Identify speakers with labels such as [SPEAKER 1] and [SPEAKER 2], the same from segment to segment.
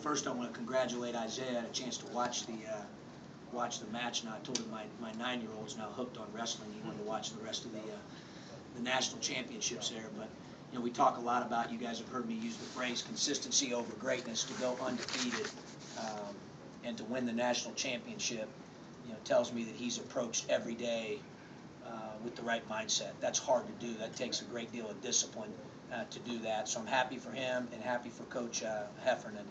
[SPEAKER 1] First, I want to congratulate Isaiah. I had a chance to watch the match, and I told him my 9-year-old is now hooked on wrestling. He wanted to watch the rest of the national championships there. But we talk a lot about, you guys have heard me use the phrase consistency over greatness. To go undefeated and to win the national championship, tells me that he's approached every day with the right mindset. That's hard to do. That takes a great deal of discipline to do that. So I'm happy for him and happy for Coach Heffernan.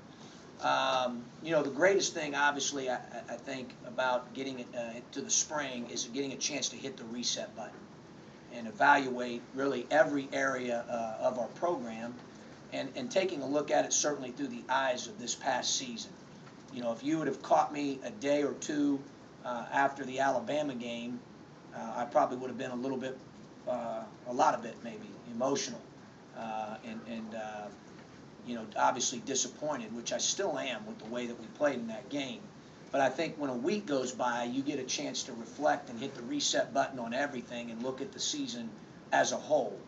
[SPEAKER 1] The greatest thing, obviously, I think about getting to the spring is getting a chance to hit the reset button and evaluate really every area of our program and taking a look at it certainly through the eyes of this past season. If you would have caught me a day or two after the Alabama game, I probably would have been a little bit, a lot of it maybe, emotional and obviously disappointed, which I still am with the way that we played in that game. But I think when a week goes by, you get a chance to reflect and hit the reset button on everything and look at the season as a whole.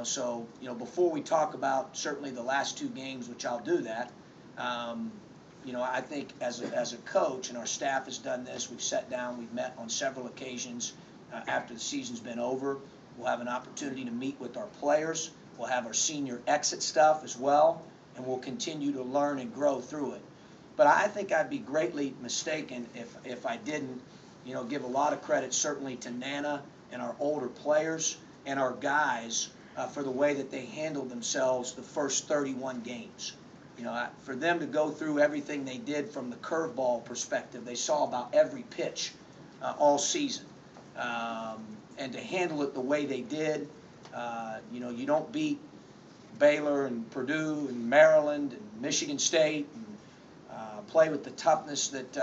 [SPEAKER 1] So before we talk about certainly the last 2 games, which I'll do that, I think as a coach, and our staff has done this, we've sat down, we've met on several occasions after the season's been over. We'll have an opportunity to meet with our players. We'll have our senior exit stuff as well, and we'll continue to learn and grow through it. But I think I'd be greatly mistaken if I didn't, give a lot of credit certainly to Nana and our older players and our guys for the way that they handled themselves the first 31 games. For them to go through everything they did from the curveball perspective, they saw about every pitch all season, and to handle it the way they did. You don't beat Baylor and Purdue and Maryland and Michigan State and play with the toughness that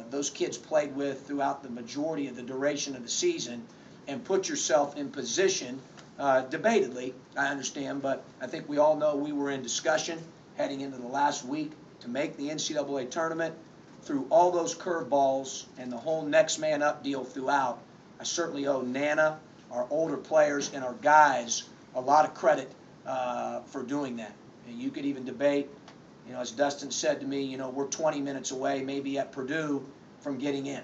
[SPEAKER 1] those kids played with throughout the majority of the duration of the season and put yourself in position, debatedly, I understand, but I think we all know we were in discussion heading into the last week to make the NCAA tournament. Through all those curveballs and the whole next man up deal throughout, I certainly owe Nana, our older players, and our guys a lot of credit for doing that. And you could even debate, as Dustin said to me, we're 20 minutes away, maybe at Purdue, from getting in.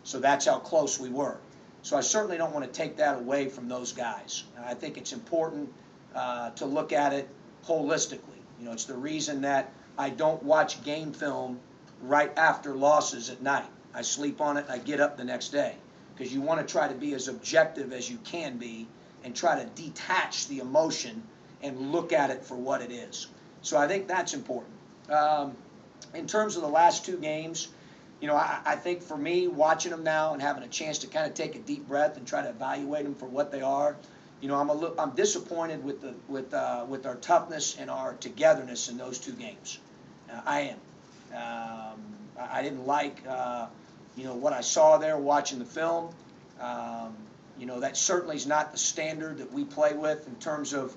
[SPEAKER 1] So that's how close we were. So I certainly don't want to take that away from those guys. I think it's important to look at it holistically. It's the reason that I don't watch game film right after losses at night. I sleep on it and I get up the next day, because you want to try to be as objective as you can be and try to detach the emotion and look at it for what it is. So I think that's important. In terms of the last 2 games, I think for me, watching them now and having a chance to kind of take a deep breath and try to evaluate them for what they are, I'm disappointed with our toughness and our togetherness in those 2 games. I am. I didn't like what I saw there watching the film. That certainly is not the standard that we play with in terms of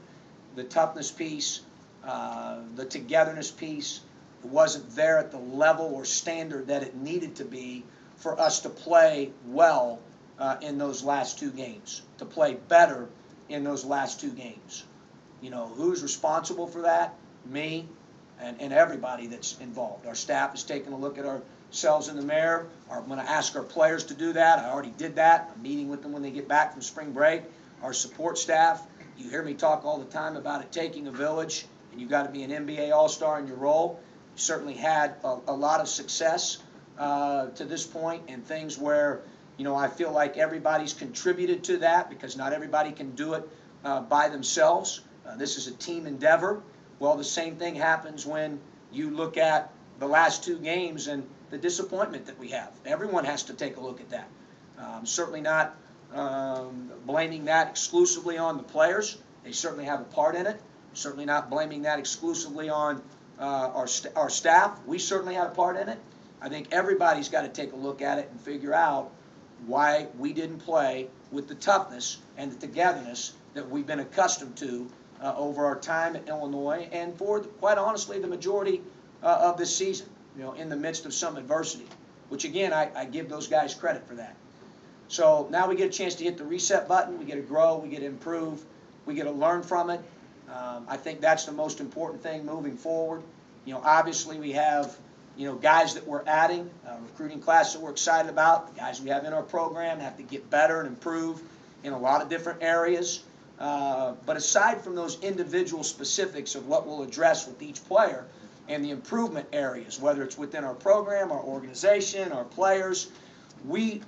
[SPEAKER 1] the toughness piece, the togetherness piece. It wasn't there at the level or standard that it needed to be for us to play well in those last 2 games, to play better in those last 2 games. Who's responsible for that? Me and everybody that's involved. Our staff is taking a look at ourselves in the mirror. I'm going to ask our players to do that. I already did that. I'm meeting with them when they get back from spring break. Our support staff, you hear me talk all the time about it taking a village, and you've got to be an NBA All-Star in your role. We've certainly had a lot of success to this point, and things where I feel like everybody's contributed to that, because not everybody can do it by themselves. This is a team endeavor. Well, the same thing happens when you look at the last 2 games and the disappointment that we have. Everyone has to take a look at that. Certainly not blaming that exclusively on the players. They certainly have a part in it. Certainly not blaming that exclusively on our staff. We certainly had a part in it. I think everybody's got to take a look at it and figure out why we didn't play with the toughness and the togetherness that we've been accustomed to over our time at Illinois, and for, quite honestly, the majority of this season, in the midst of some adversity, which, again, I give those guys credit for that. So now we get a chance to hit the reset button. We get to grow. We get to improve. We get to learn from it. I think that's the most important thing moving forward. Obviously we have, guys that we're adding, recruiting class that we're excited about. The guys we have in our program have to get better and improve in a lot of different areas. But aside from those individual specifics of what we'll address with each player and the improvement areas, whether it's within our program, our organization, our players,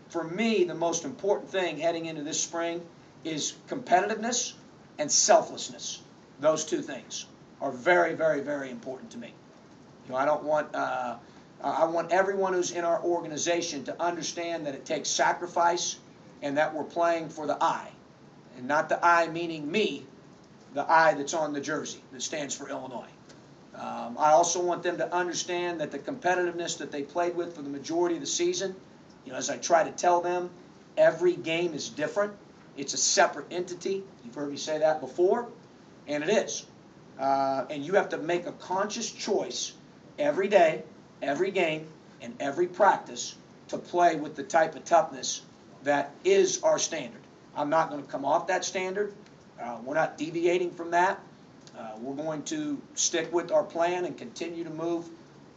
[SPEAKER 1] for me, the most important thing heading into this spring is competitiveness and selflessness. Those two things are very, very, very important to me. I want everyone who's in our organization to understand that it takes sacrifice and that we're playing for the I. And not the I meaning me, the I that's on the jersey that stands for Illinois. I also want them to understand that the competitiveness that they played with for the majority of the season, as I try to tell them, every game is different. It's a separate entity. You've heard me say that before, and it is. And you have to make a conscious choice every day, every game, and every practice to play with the type of toughness that is our standard. I'm not going to come off that standard. We're not deviating from that. We're going to stick with our plan and continue to move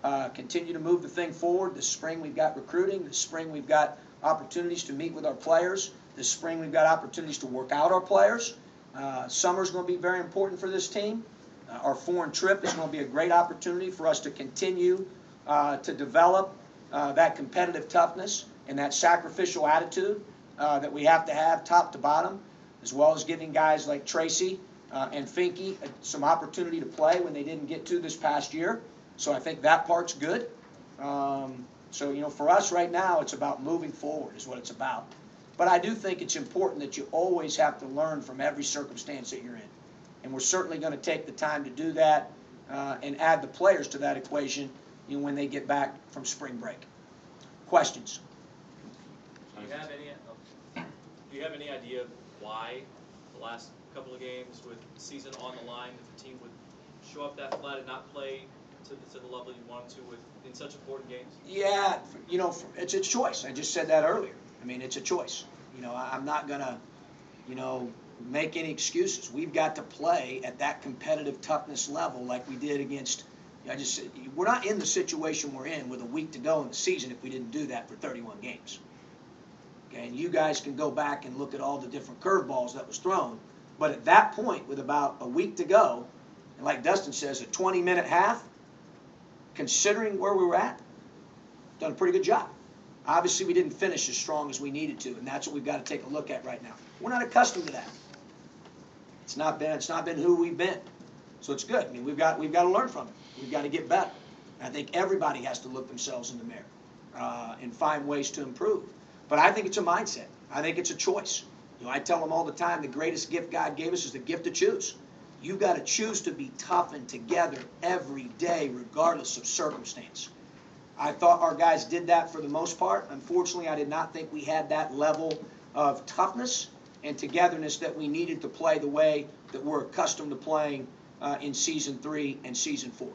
[SPEAKER 1] the thing forward. This spring we've got recruiting. This spring we've got opportunities to meet with our players. This spring we've got opportunities to work out our players. Summer's going to be very important for this team. Our foreign trip is going to be a great opportunity for us to continue to develop that competitive toughness and that sacrificial attitude that we have to have top to bottom, as well as giving guys like Tracy and Finke some opportunity to play when they didn't get to this past year. So I think that part's good. So, for us right now, it's about moving forward is what it's about. But I do think it's important that you always have to learn from every circumstance that you're in. And we're certainly going to take the time to do that and add the players to that equation when they get back from spring break. Questions?
[SPEAKER 2] Do you have any idea why the last couple of games with the season on the line, if the team would show up that flat and not play to the level you wanted to in such important games?
[SPEAKER 1] Yeah, it's a choice. I just said that earlier. I mean, it's a choice. I'm not going to, make any excuses. We've got to play at that competitive toughness level like we did against, I just said, we're not in the situation we're in with a week to go in the season if we didn't do that for 31 games. Okay, and you guys can go back and look at all the different curveballs that was thrown. But at that point, with about a week to go, and like Dustin says, a 20-minute half, considering where we were at, done a pretty good job. Obviously, we didn't finish as strong as we needed to, and that's what we've got to take a look at right now. We're not accustomed to that. It's not been who we've been. So it's good. I mean, we've got to learn from it. We've got to get better. I think everybody has to look themselves in the mirror and find ways to improve. But I think it's a mindset. I think it's a choice. I tell them all the time, the greatest gift God gave us is the gift to choose. You've got to choose to be tough and together every day, regardless of circumstance. I thought our guys did that for the most part. Unfortunately, I did not think we had that level of toughness and togetherness that we needed to play the way that we're accustomed to playing in Season 3 and Season 4.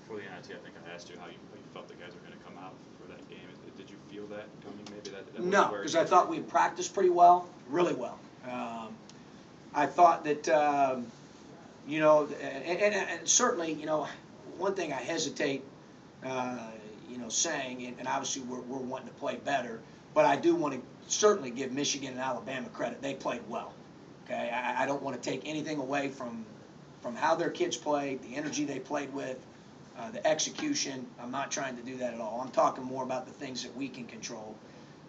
[SPEAKER 3] Before the NIT, I think I asked you how you felt the guys were going to come out for that game. Did you feel that coming? Maybe that
[SPEAKER 1] no, because I thought we had practiced pretty well, really well. I thought that, and certainly, one thing I hesitate, saying, and obviously we're wanting to play better, but I do want to certainly give Michigan and Alabama credit. They played well. Okay, I don't want to take anything away from how their kids played, the energy they played with, the execution. I'm not trying to do that at all. I'm talking more about the things that we can control.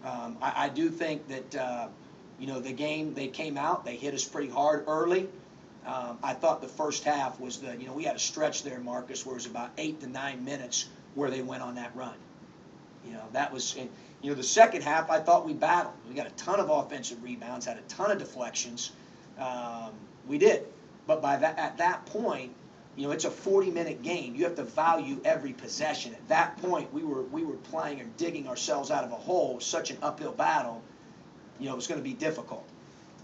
[SPEAKER 1] I do think that, the game, they came out, they hit us pretty hard early. I thought the first half was we had a stretch there, Marcus, where it was about 8 to 9 minutes where they went on that run. That was, the second half I thought we battled. We got a ton of offensive rebounds, had a ton of deflections. We did. But at that point, it's a 40-minute game. You have to value every possession. At that point, we were playing and digging ourselves out of a hole. Such an uphill battle. It was going to be difficult.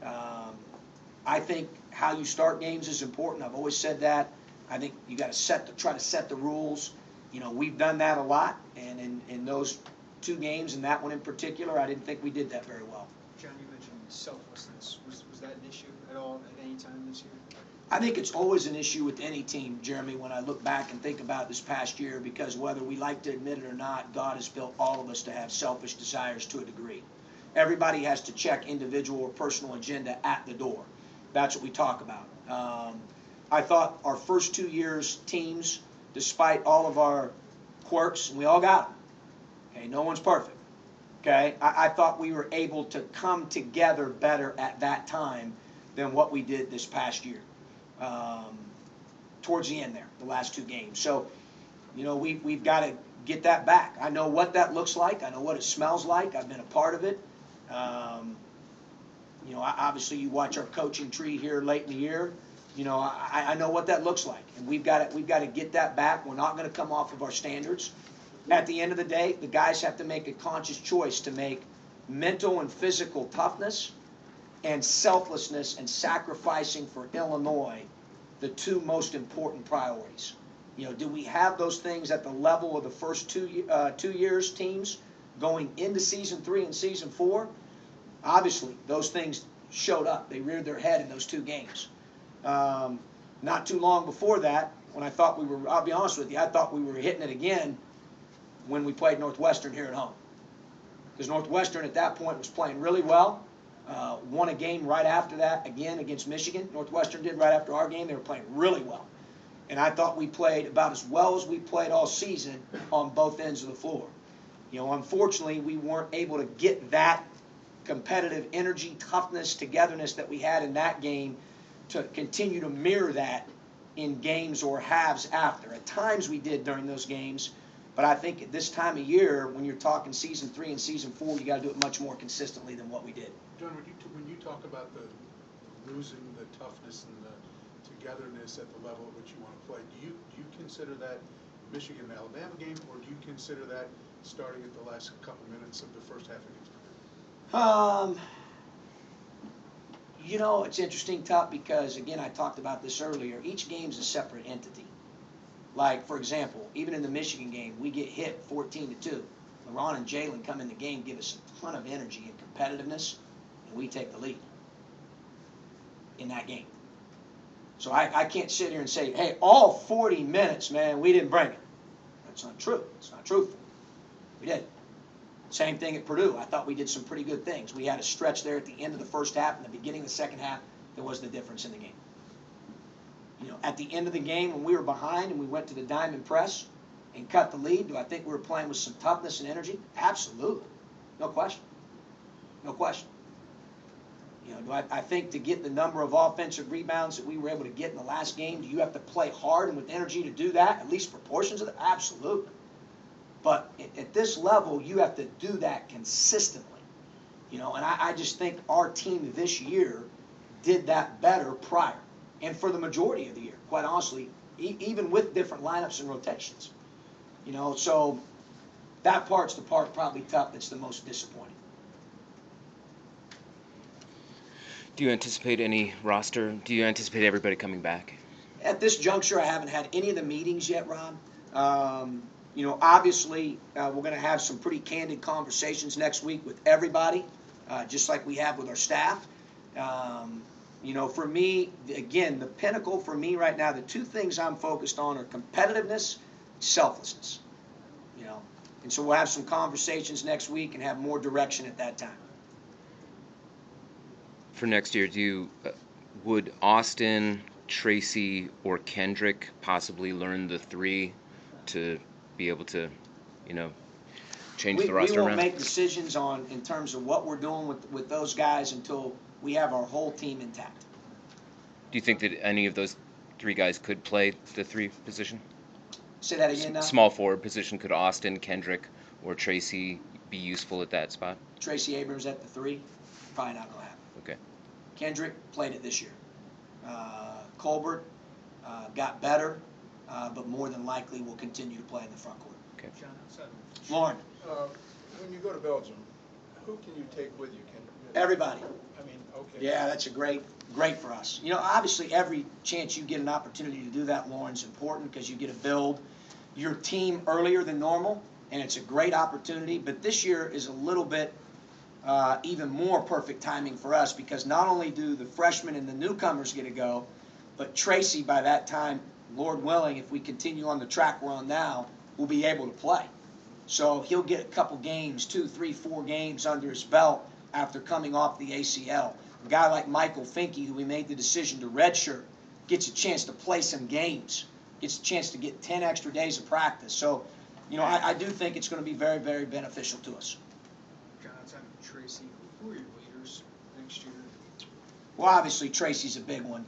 [SPEAKER 1] I think how you start games is important. I've always said that. I think you got to try to set the rules. We've done that a lot, and in those two games, and that one in particular, I didn't think we did that very well.
[SPEAKER 4] John, you mentioned selflessness. Was that an issue at all at any time this year?
[SPEAKER 1] I think it's always an issue with any team, Jeremy, when I look back and think about this past year, because whether we like to admit it or not, God has built all of us to have selfish desires to a degree. Everybody has to check individual or personal agenda at the door. That's what we talk about. I thought our first 2 years teams, despite all of our quirks, and we all got them. Okay, no one's perfect. Okay, I thought we were able to come together better at that time than what we did this past year. Towards the end there, the last 2 games. So, you know, we've got to get that back. I know what that looks like. I know what it smells like. I've been a part of it. You know, obviously you watch our coaching tree here late in the year. You know, I know what that looks like, and we've got to get that back. We're not going to come off of our standards. At the end of the day, the guys have to make a conscious choice to make mental and physical toughness and selflessness and sacrificing for Illinois the 2 most important priorities. You know, do we have those things at the level of the first 2 years teams going into season 3 and season 4? Obviously, those things showed up. They reared their head in those 2 games. Not too long before that, when I thought we were, I'll be honest with you, I thought we were hitting it again when we played Northwestern here at home. Because Northwestern at that point was playing really well. Won a game right after that, again against Michigan. Northwestern did right after our game. They were playing really well. And I thought we played about as well as we played all season on both ends of the floor. You know, unfortunately, we weren't able to get that competitive energy, toughness, togetherness that we had in that game to continue to mirror that in games or halves after. At times we did during those games, but I think at this time of year, when you're talking season 3 and season 4, you got to do it much more consistently than what we did.
[SPEAKER 4] John, when you talk about the losing the toughness and the togetherness at the level at which you want to play, do you consider that Michigan and Alabama game, or do you consider that starting at the last couple minutes of the first half against Purdue?
[SPEAKER 1] You know, it's interesting, Tuck, because again, I talked about this earlier. Each game's a separate entity. Like, for example, even in the Michigan game, we get hit 14-2. LeBron and Jalen come in the game, give us a ton of energy and competitiveness, and we take the lead in that game. So I can't sit here and say, hey, all 40 minutes, man, we didn't bring it. That's not true. It's not truthful. We did. Same thing at Purdue. I thought we did some pretty good things. We had a stretch there at the end of the first half and the beginning of the second half that was the difference in the game. You know, at the end of the game when we were behind and we went to the diamond press and cut the lead, do I think we were playing with some toughness and energy? Absolutely. No question. No question. You know, I think to get the number of offensive rebounds that we were able to get in the last game, do you have to play hard and with energy to do that? At least for portions of it? Absolutely. But at this level, you have to do that consistently. You know, and I just think our team this year did that better prior. And for the majority of the year, quite honestly, even with different lineups and rotations. You know, so that part's the part probably tough that's the most disappointing.
[SPEAKER 5] Do you anticipate any roster? Do you anticipate everybody coming back?
[SPEAKER 1] At this juncture, I haven't had any of the meetings yet, Rob. You know, obviously, we're going to have some pretty candid conversations next week with everybody, just like we have with our staff. You know, for me, again, the pinnacle for me right now, the 2 things I'm focused on are competitiveness, selflessness. You know, and so we'll have some conversations next week and have more direction at that time.
[SPEAKER 5] For next year, would Austin, Tracy, or Kendrick possibly learn the 3 to be able to, you know, change the roster around?
[SPEAKER 1] We won't make decisions in terms of what we're doing with those guys until we have our whole team intact.
[SPEAKER 5] Do you think that any of those 3 guys could play the 3 position?
[SPEAKER 1] Say that again now?
[SPEAKER 5] Small forward position. Could Austin, Kendrick, or Tracy be useful at that spot?
[SPEAKER 1] Tracy Abrams at the 3? Probably not going to happen.
[SPEAKER 5] Okay.
[SPEAKER 1] Kendrick played it this year. Colbert got better, but more than likely will continue to play in the front court.
[SPEAKER 5] Okay.
[SPEAKER 1] Lauren.
[SPEAKER 6] When you go to Belgium, who can you take with you?
[SPEAKER 1] Everybody.
[SPEAKER 6] I mean, okay.
[SPEAKER 1] Yeah, that's a great for us. You know, obviously every chance you get an opportunity to do that, Lauren's important because you get to build your team earlier than normal, and it's a great opportunity. But this year is a little bit even more perfect timing for us because not only do the freshmen and the newcomers get to go, But Tracy, by that time, Lord willing, if we continue on the track we're on now, will be able to play. So he'll get a couple games, 2, 3, 4 games under his belt after coming off the ACL. A guy like Michael Finke, who we made the decision to redshirt, gets a chance to play some games, gets a chance to get 10 extra days of practice. So, I do think it's going to be very, very beneficial to us.
[SPEAKER 7] Jonathan, Tracy, who are your leaders next year?
[SPEAKER 1] Well, obviously, Tracy's a big one.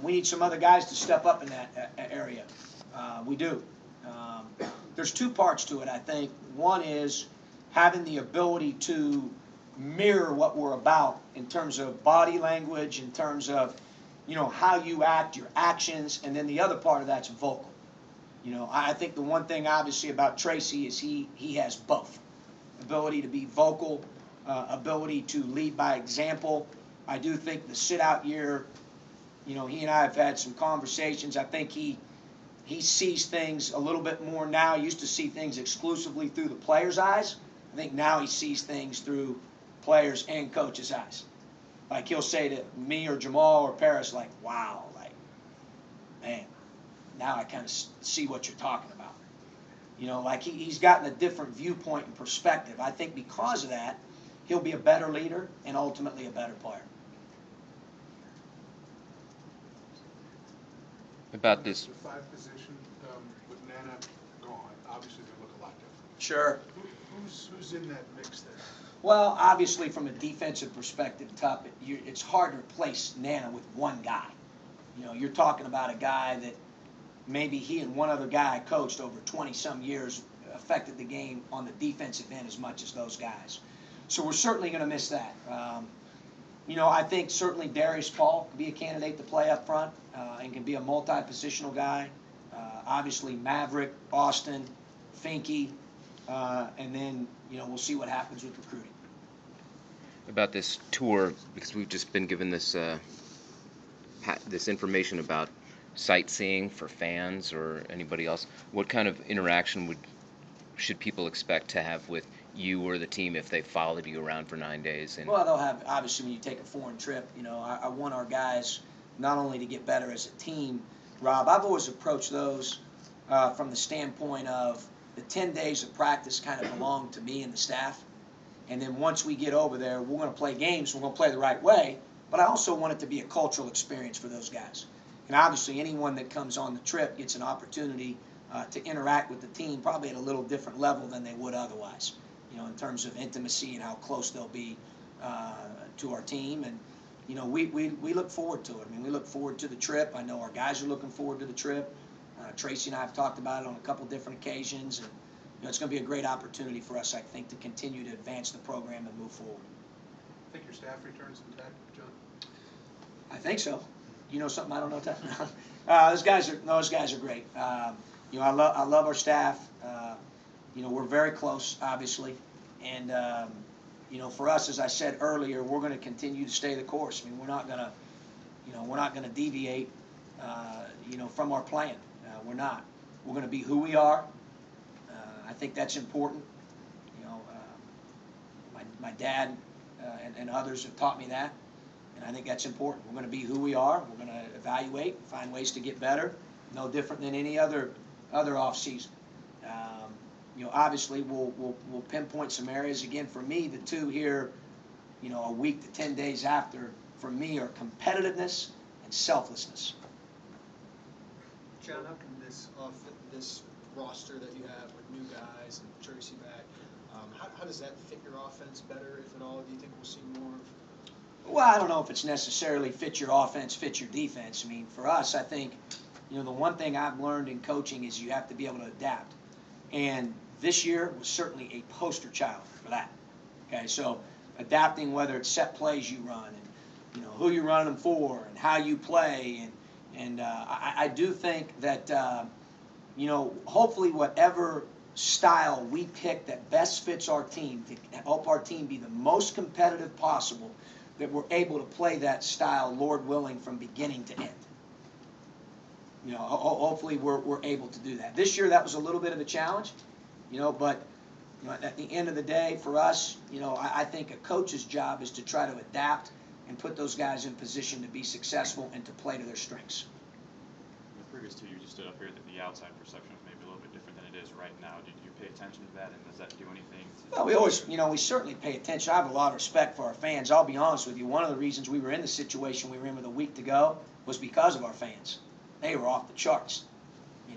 [SPEAKER 1] We need some other guys to step up in that area. We do. There's two parts to it, I think. One is having the ability to mirror what we're about in terms of body language, in terms of, how you act, your actions, and then the other part of that's vocal. I think the one thing, obviously, about Tracy is he has both. Ability to be vocal, ability to lead by example. I do think the sit-out year, he and I have had some conversations. I think he sees things a little bit more now. He used to see things exclusively through the players' eyes. I think now he sees things through players' and coaches' eyes. Like he'll say to me or Jamal or Paris, like, wow, like, man, now I kind of see what you're talking about. Like he's gotten a different viewpoint and perspective. I think because of that, he'll be a better leader and ultimately a better player.
[SPEAKER 5] About this.
[SPEAKER 4] The 5 position with Nana gone, obviously they look a lot different.
[SPEAKER 1] Sure.
[SPEAKER 4] Who's in that mix there?
[SPEAKER 1] Well, obviously from a defensive perspective, it's hard to replace Nana with one guy. You're talking about a guy that maybe he and one other guy coached over 20-some years, affected the game on the defensive end as much as those guys. So we're certainly going to miss that. I think certainly Darius Paul could be a candidate to play up front and can be a multi-positional guy. Obviously Maverick, Austin, Finke, and then, we'll see what happens with recruiting.
[SPEAKER 5] About this tour, because we've just been given this this information about sightseeing for fans or anybody else. What kind of interaction should people expect to have with you or the team if they followed you around for 9 days?
[SPEAKER 1] Well, they'll have, obviously, when you take a foreign trip, I want our guys not only to get better as a team, Rob, I've always approached those from the standpoint of the 10 days of practice kind of belong to me and the staff. And then once we get over there, we're going to play games, we're going to play the right way, but I also want it to be a cultural experience for those guys. And obviously anyone that comes on the trip gets an opportunity to interact with the team probably at a little different level than they would otherwise, in terms of intimacy and how close they'll be to our team. And, we look forward to it. We look forward to the trip. I know our guys are looking forward to the trip. Tracy and I have talked about it on a couple different occasions. And, it's going to be a great opportunity for us, I think, to continue to advance the program and move forward.
[SPEAKER 4] I think your staff returns intact, John?
[SPEAKER 1] I think so. You know something I don't know? Those guys are great. I love our staff. We're very close, obviously, and for us, as I said earlier, we're going to continue to stay the course. We're not going to deviate, from our plan. We're not. We're going to be who we are. I think that's important. My dad and others have taught me that. And I think that's important. We're going to be who we are. We're going to evaluate, find ways to get better. No different than any other off season. Obviously we'll pinpoint some areas. Again, for me, the two here, a week to 10 days after, for me, are competitiveness and selflessness.
[SPEAKER 7] John, how can this roster that you have with new guys and Tracy back, how does that fit your offense better, if at all? Do you think we'll see more of?
[SPEAKER 1] Well, I don't know if it's necessarily fit your offense, fit your defense. For us, I think, the one thing I've learned in coaching is you have to be able to adapt. And this year was certainly a poster child for that. Okay, so adapting, whether it's set plays you run and, who you're running them for and how you play. And I do think that, hopefully whatever style we pick that best fits our team to help our team be the most competitive possible, that we're able to play that style, Lord willing, from beginning to end. Hopefully we're able to do that. This year that was a little bit of a challenge, but at the end of the day for us, I think a coach's job is to try to adapt and put those guys in position to be successful and to play to their strengths.
[SPEAKER 3] curious too, you just stood up here that the outside perception is maybe a little bit different than it is right now. Did you pay attention to that, and does that do anything to?
[SPEAKER 1] Well, we always, we certainly pay attention. I have a lot of respect for our fans. I'll be honest with you. One of the reasons we were in the situation we were in with a week to go was because of our fans. They were off the charts.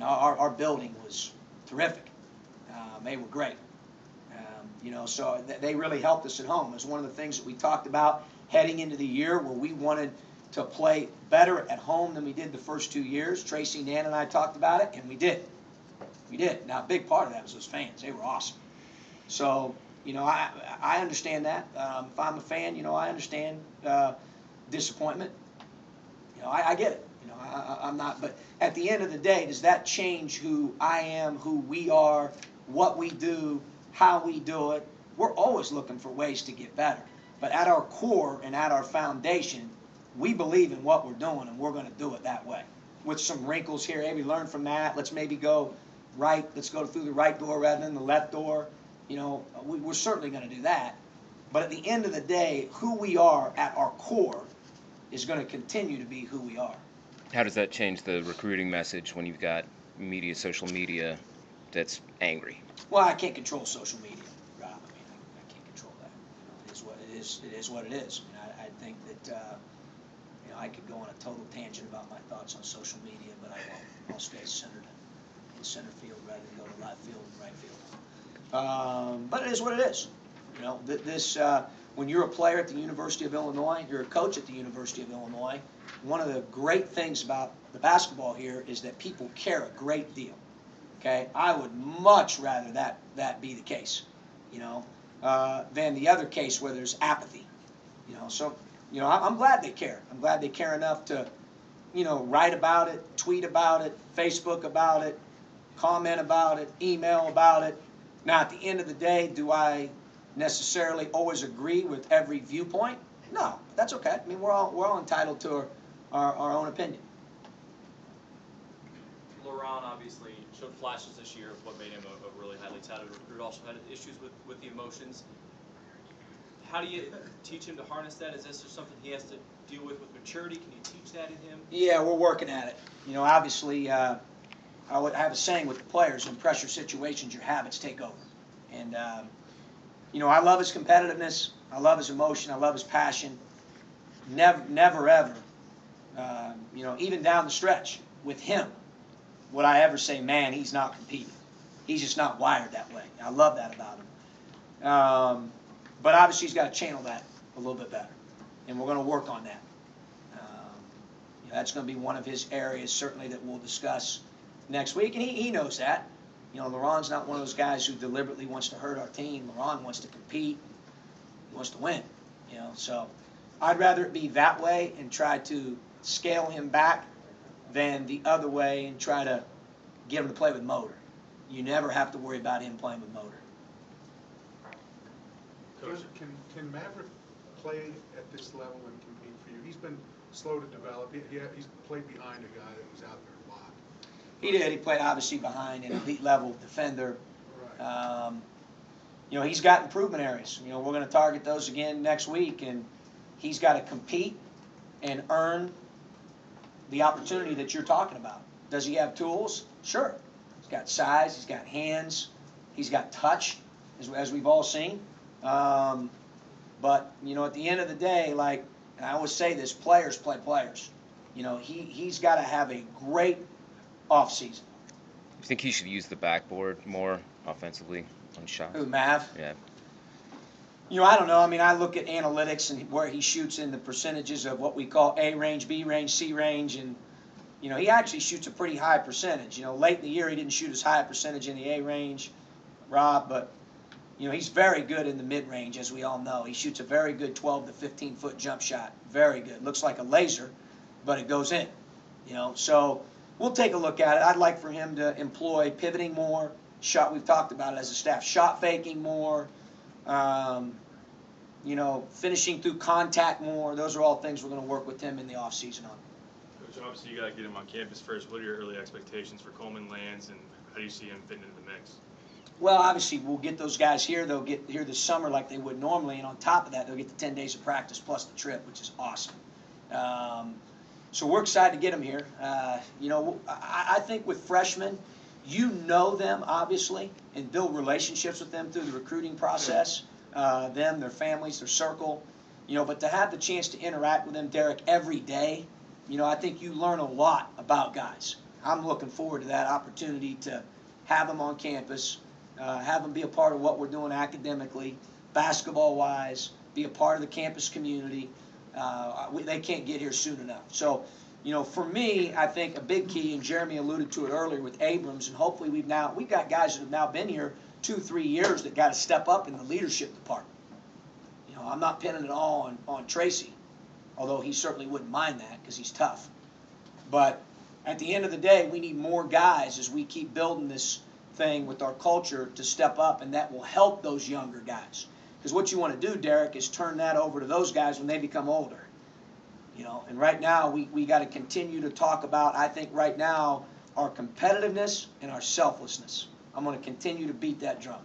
[SPEAKER 1] Our building was terrific. They were great. So they really helped us at home. It was one of the things that we talked about heading into the year where we wanted to play better at home than we did the first 2 years. Tracy, Nan, and I talked about it, and we did. We did. Now, a big part of that was those fans. They were awesome. So, I understand that. If I'm a fan, I understand disappointment. I get it. I'm not. But at the end of the day, does that change who I am, who we are, what we do, how we do it? We're always looking for ways to get better. But at our core and at our foundation, we believe in what we're doing, and we're going to do it that way. With some wrinkles here, hey, we learned from that. Let's maybe go right. Let's go through the right door rather than the left door. We're certainly going to do that. But at the end of the day, who we are at our core is going to continue to be who we are.
[SPEAKER 5] How does that change the recruiting message when you've got social media that's angry?
[SPEAKER 1] Well, I can't control social media, Rob. I can't control that. It is what it is. It is what it is. I think that I could go on a total tangent about my thoughts on social media, but I won't. I'll stay centered in center field rather than go to left field and right field. But it is what it is. When you're a player at the University of Illinois, you're a coach at the University of Illinois, one of the great things about the basketball here is that people care a great deal. Okay, I would much rather that be the case, than the other case where there's apathy. So I'm glad they care. I'm glad they care enough to, write about it, tweet about it, Facebook about it, comment about it, email about it. Now, at the end of the day, do I necessarily always agree with every viewpoint? No, that's okay. We're all entitled to our own opinion.
[SPEAKER 2] LeBron obviously showed flashes this year of what made him a really highly touted recruit. Also had issues with the emotions. How do you teach him to harness that? Is this just something he has to deal with maturity? Can you teach that in him?
[SPEAKER 1] Yeah, we're working at it. Obviously, I have a saying with the players: in pressure situations, your habits take over. And I love his competitiveness. I love his emotion. I love his passion. Never ever, even down the stretch with him, would I ever say, man, he's not competing. He's just not wired that way. I love that about him. But obviously he's got to channel that a little bit better. And we're going to work on that. That's going to be one of his areas, certainly, that we'll discuss next week. And he knows that. LeBron's not one of those guys who deliberately wants to hurt our team. LeBron wants to compete. He wants to win. So I'd rather it be that way and try to scale him back than the other way and try to get him to play with motor. You never have to worry about him playing with motor.
[SPEAKER 4] Can Maverick play at this level and compete for you? He's been slow to develop. He's played behind a guy that was out there a lot.
[SPEAKER 1] He did. He played obviously behind an elite level defender.
[SPEAKER 4] Right.
[SPEAKER 1] He's got improvement areas. We're going to target those again next week, and he's got to compete and earn the opportunity that you're talking about. Does he have tools? Sure. He's got size. He's got hands. He's got touch, as we've all seen. But at the end of the day, and I always say this, players play players. He's got to have a great offseason.
[SPEAKER 5] You think he should use the backboard more offensively on shots?
[SPEAKER 1] Who, Mav?
[SPEAKER 5] Yeah.
[SPEAKER 1] I don't know. I look at analytics and where he shoots in the percentages of what we call A range, B range, C range, and he actually shoots a pretty high percentage. Late in the year he didn't shoot as high a percentage in the A range, Rob, but he's very good in the mid range, as we all know. He shoots a very good 12 to 15 foot jump shot. Very good. Looks like a laser, but it goes in. So we'll take a look at it. I'd like for him to employ pivoting more. We've talked about it as a staff. Shot faking more. Finishing through contact more. Those are all things we're going to work with him in the offseason on.
[SPEAKER 3] Coach, obviously you got to get him on campus first. What are your early expectations for Coleman Lands, and how do you see him fitting into the mix?
[SPEAKER 1] Well, obviously we'll get those guys here. They'll get here this summer like they would normally, and on top of that, they'll get the 10 days of practice plus the trip, which is awesome. So we're excited to get them here. I think with freshmen, you know them, obviously, and build relationships with them through the recruiting process, them, their families, their circle. But to have the chance to interact with them, Derek, every day, I think you learn a lot about guys. I'm looking forward to that opportunity to have them on campus, have them be a part of what we're doing academically, basketball-wise, be a part of the campus community. They can't get here soon enough. So, for me, I think a big key, and Jeremy alluded to it earlier with Abrams, and hopefully we've got guys that have now been here 2-3 years that got to step up in the leadership department. I'm not pinning it all on Tracy, although he certainly wouldn't mind that because he's tough. But at the end of the day, we need more guys as we keep building this thing with our culture to step up, and that will help those younger guys. Because what you want to do, Derek, is turn that over to those guys when they become older. And right now we got to continue to talk about, I think right now, our competitiveness and our selflessness. I'm going to continue to beat that drum.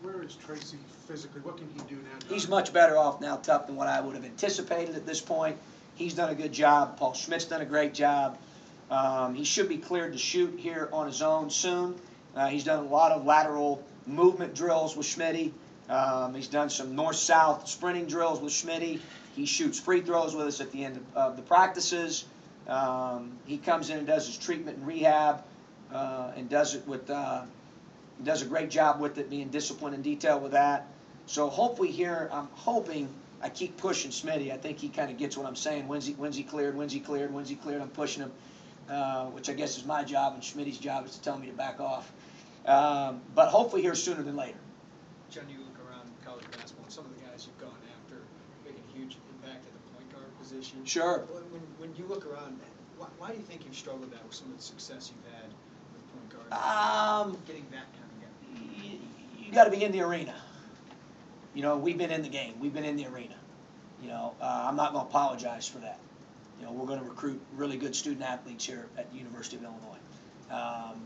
[SPEAKER 4] Where is Tracy physically? What can he do now?
[SPEAKER 1] He's much better off now, Tuck, than what I would have anticipated at this point. He's done a good job. Paul Schmidt's done a great job. He should be cleared to shoot here on his own soon. He's done a lot of lateral movement drills with Schmitty. He's done some north-south sprinting drills with Schmitty. He shoots free throws with us at the end of the practices. He comes in and does his treatment and rehab, and does it with does a great job with it, being disciplined and detailed with that. So hopefully here, I'm hoping I keep pushing Schmitty. I think he kind of gets what I'm saying. When's he cleared? I'm pushing him, which I guess is my job, and Schmitty's job is to tell me to back off. But hopefully here sooner than later.
[SPEAKER 7] John, you look around college basketball, and some of the guys you've gone after make a huge impact at the point guard position.
[SPEAKER 1] Sure.
[SPEAKER 7] When you look around, why do you think you've struggled that with some of the success you've had with point guard? Getting that kind of guy.
[SPEAKER 1] You got to be in the arena. We've been in the game. We've been in the arena. I'm not going to apologize for that. We're going to recruit really good student athletes here at the University of Illinois.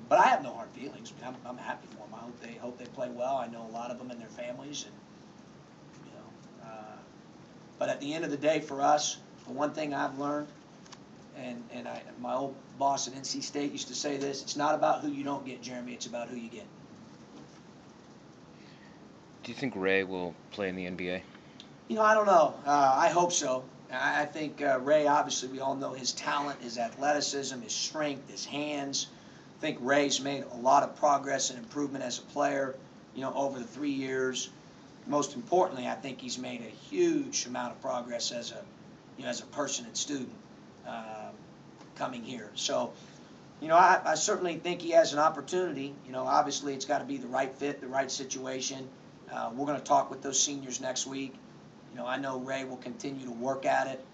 [SPEAKER 1] But I have no hard feelings. I mean, I'm happy for them. I hope they play well. I know a lot of them and their families, and but at the end of the day, for us, the one thing I've learned, and my old boss at NC State used to say this: it's not about who you don't get, Jeremy. It's about who you get.
[SPEAKER 5] Do you think Ray will play in the NBA?
[SPEAKER 1] I don't know. I hope so. I think Ray, obviously, we all know his talent, his athleticism, his strength, his hands. I think Ray's made a lot of progress and improvement as a player, over the 3 years. Most importantly, I think he's made a huge amount of progress as a person and student coming here. So, I certainly think he has an opportunity. Obviously, it's got to be the right fit, the right situation. We're going to talk with those seniors next week. I know Ray will continue to work at it.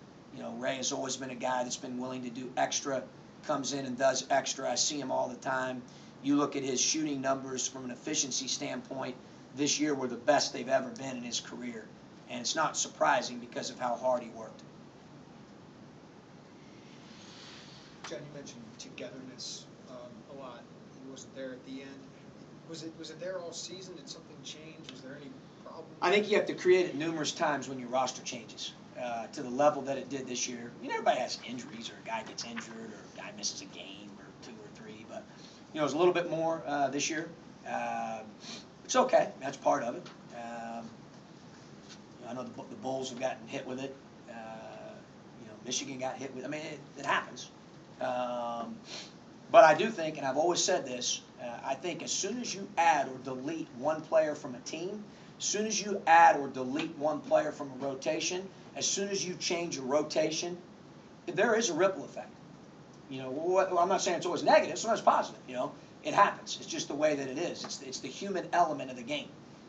[SPEAKER 1] Ray has always been a guy that's been willing to do extra, comes in and does extra. I see him all the time. You look at his shooting numbers from an efficiency standpoint, this year were the best they've ever been in his career. And it's not surprising because of how hard he worked.
[SPEAKER 7] John, you mentioned togetherness a lot. He wasn't there at the end. Was it there all season? Did something change? Was there any problem?
[SPEAKER 1] I think you have to create it numerous times when your roster changes to the level that it did this year. Everybody has injuries, or a guy gets injured, or a guy misses a game, or 2 or 3. But it was a little bit more this year. It's okay. That's part of it. I know the Bulls have gotten hit with it. Michigan got hit with it. I mean, it happens. But I do think, and I've always said this, I think as soon as you add or delete one player from a team, as soon as you add or delete one player from a rotation, as soon as you change a rotation, there is a ripple effect. I'm not saying it's always negative, sometimes positive. It happens. It's just the way that it is. It's the human element of the game.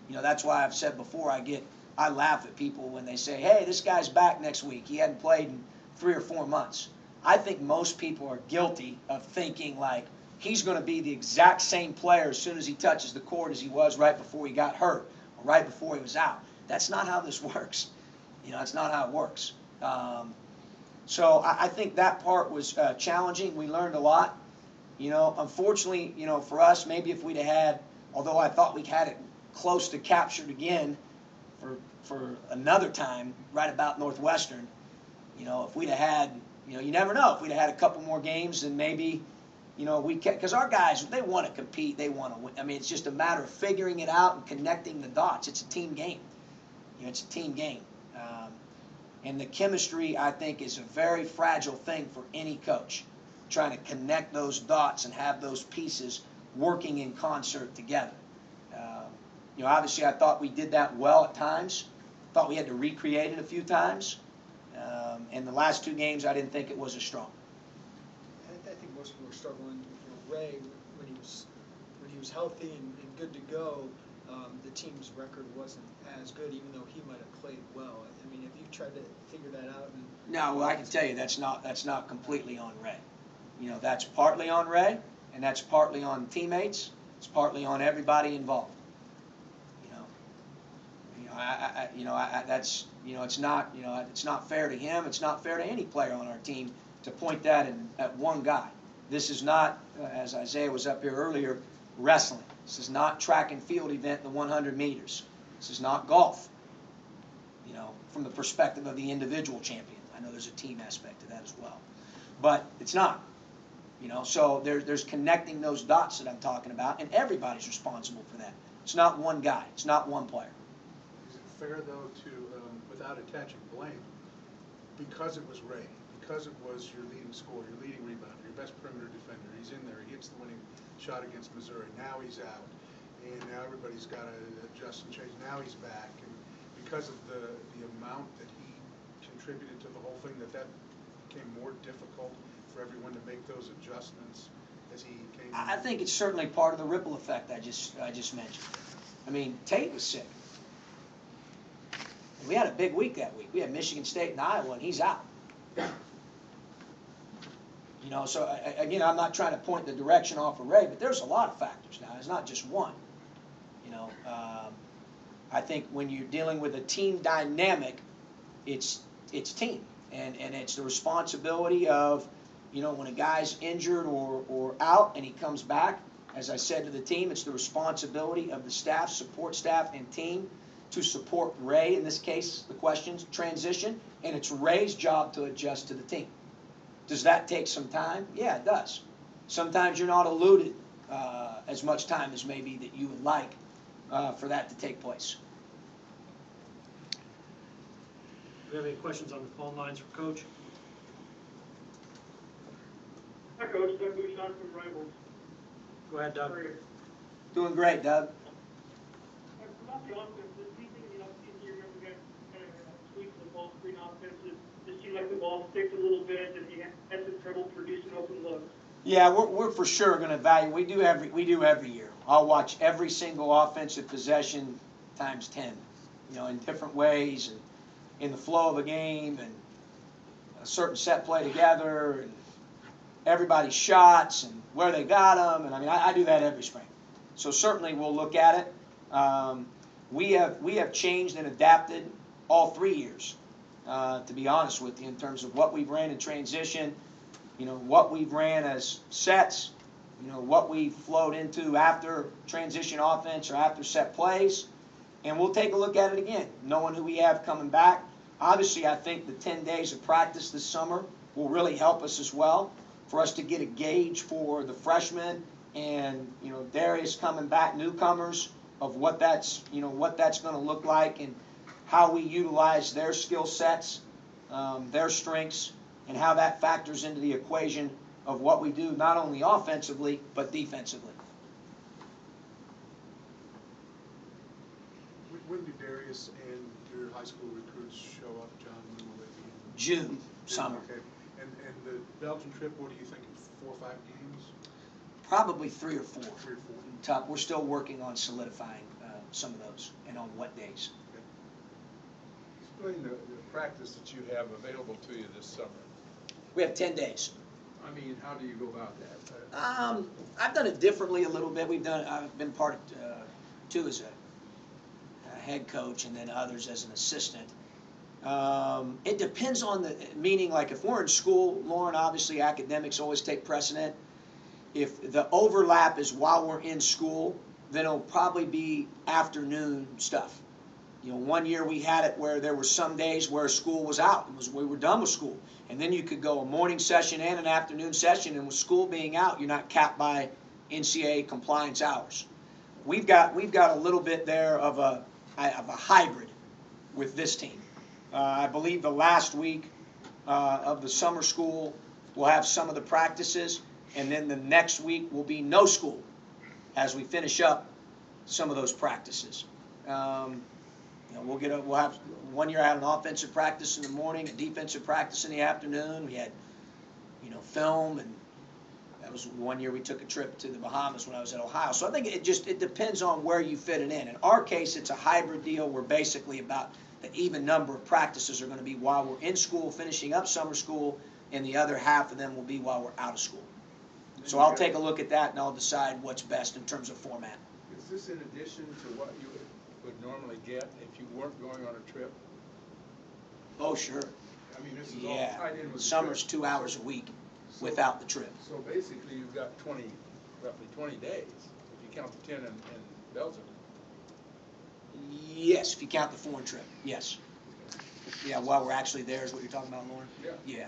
[SPEAKER 1] That's why I've said before, I laugh at people when they say, hey, this guy's back next week. He hadn't played in 3 or 4 months. I think most people are guilty of thinking like he's going to be the exact same player as soon as he touches the court as he was right before he got hurt or right before he was out. That's not how this works. It's not how it works. So I think that part was challenging. We learned a lot. Unfortunately, for us, maybe if we'd have had, although I thought we had it close to captured again for another time, right about Northwestern, if we'd have had You know, you never know. If we'd have had a couple more games, then maybe, you know, because our guys, they want to compete, they want to win. I mean, it's just a matter of figuring it out and connecting the dots. It's a team game. You know, it's a team game. And the chemistry, I think, is a very fragile thing for any coach, trying to connect those dots and have those pieces working in concert together. You know, obviously, I thought we did that well at times. Thought we had to recreate it a few times. And the last two games, I didn't think it was as strong.
[SPEAKER 7] I think most people were struggling. You know, Ray, when he was healthy and good to go, the team's record wasn't as good, even though he might have played well. I mean, if you tried to figure that out, and
[SPEAKER 1] No, well, I can tell you that's not completely on Ray. You know, that's partly on Ray, and that's partly on teammates. It's partly on everybody involved. That's, you know, it's not fair to him. It's not fair to any player on our team to point that at one guy. This is not, as Isaiah was up here earlier, wrestling. This is not track and field event in the 100 meters. This is not golf. You know, from the perspective of the individual champion. I know there's a team aspect to that as well. But it's not. You know, so there's connecting those dots that I'm talking about, and everybody's responsible for that. It's not one guy. It's not one player.
[SPEAKER 4] Is it fair, though, to, without attaching blame, because it was Ray, because it was your leading scorer, your leading rebounder, your best perimeter defender, he's in there, he hits the winning shot against Missouri, now he's out, and now everybody's got to adjust and change, now he's back, and because of the amount that he contributed to the whole thing, that became more difficult for everyone to make those adjustments as he came in?
[SPEAKER 1] I think it's certainly part of the ripple effect I just mentioned. I mean, Tate was sick. And we had a big week that week. We had Michigan State and Iowa, and he's out. You know, so again, I'm not trying to point the direction off of Ray, but there's a lot of factors now. It's not just one. You know, I think when you're dealing with a team dynamic, it's team, and it's the responsibility of, you know, when a guy's injured or out and he comes back, as I said to the team, it's the responsibility of the staff, support staff, and team to support Ray, in this case, the questions, transition, and it's Ray's job to adjust to the team. Does that take some time? Yeah, it does. Sometimes you're not allotted as much time as maybe that you would like for that to take place.
[SPEAKER 8] Do we have any questions on the phone lines for Coach?
[SPEAKER 9] Hi, Coach. Doug Bouchon from Rivals.
[SPEAKER 8] Go ahead, Doug.
[SPEAKER 9] How are you?
[SPEAKER 1] Doing great, Doug.
[SPEAKER 9] About the offense, this season, you know, you remember guys kind of tweaks the ball screen offenses. It seemed like the ball sticks a little bit, and he had some trouble producing open looks.
[SPEAKER 1] Yeah, we're for sure going to evaluate. We do every year. I'll watch every single offensive possession times 10. You know, in different ways, and in the flow of a game, and a certain set play together, and everybody's shots, and where they got them. And I mean, I do that every spring. So certainly we'll look at it. We have changed and adapted all 3 years, to be honest with you, in terms of what we've ran in transition, you know, what we've ran as sets, you know, what we flowed into after transition offense or after set plays. And we'll take a look at it again, knowing who we have coming back. Obviously, I think the 10 days of practice this summer will really help us as well, for us to get a gauge for the freshmen and, you know, Darius coming back, newcomers, of what that's going to look like, and how we utilize their skill sets, their strengths, and how that factors into the equation of what we do, not only offensively, but defensively.
[SPEAKER 4] When do Darius and your high school recruits show up, John? When will they be in?
[SPEAKER 1] June, summer.
[SPEAKER 4] Okay. And the Belgian trip, what do you think, 4 or 5 games?
[SPEAKER 1] Probably 3 or 4.
[SPEAKER 4] 3 or 4.
[SPEAKER 1] Top. We're still working on solidifying some of those, and on what days.
[SPEAKER 6] Explain the practice that you have available to you this summer.
[SPEAKER 1] We have 10 days.
[SPEAKER 6] I mean, how do you go about that?
[SPEAKER 1] I've done it differently a little bit. I've been part of two as a head coach, and then others as an assistant. It depends on the meaning. Like if we're in school, Lauren, obviously academics always take precedent. If the overlap is while we're in school, then it'll probably be afternoon stuff. You know, one year we had it where there were some days where school was out, we were done with school. And then you could go a morning session and an afternoon session, and with school being out, you're not capped by NCAA compliance hours. We've got a little bit there of a hybrid with this team. I believe the last week of the summer school we'll have some of the practices, and then the next week will be no school as we finish up some of those practices. You know, we'll have one year I had an offensive practice in the morning, a defensive practice in the afternoon. We had, you know, film, and that was one year we took a trip to the Bahamas when I was at Ohio. So I think it depends on where you fit it in. In our case, it's a hybrid deal where basically about the even number of practices are going to be while we're in school, finishing up summer school, and the other half of them will be while we're out of school. So I'll take a look at that and I'll decide what's best in terms of format.
[SPEAKER 6] Is this in addition to what you would normally get if you weren't going on a trip?
[SPEAKER 1] Oh, sure.
[SPEAKER 6] I mean, this is all tied in with the
[SPEAKER 1] Summer's
[SPEAKER 6] trip.
[SPEAKER 1] 2 hours a week without the trip.
[SPEAKER 6] So basically, you've got roughly 20 days, if you count the 10 in Belgium.
[SPEAKER 1] Yes, if you count the foreign trip, yes. Yeah, while we're actually there is what you're talking about, Lauren?
[SPEAKER 6] Yeah.
[SPEAKER 1] Yeah.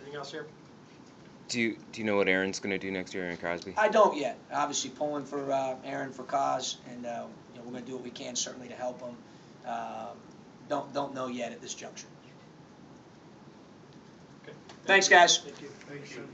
[SPEAKER 8] Anything else here?
[SPEAKER 5] Do you know what Aaron's going to do next year, Aaron Crosby?
[SPEAKER 1] I don't yet. Obviously pulling for Aaron for cause, and you know, we're going to do what we can certainly to help him. Don't know yet at this juncture.
[SPEAKER 8] Okay.
[SPEAKER 1] Thanks, guys.
[SPEAKER 8] Thank you.
[SPEAKER 4] Thank you.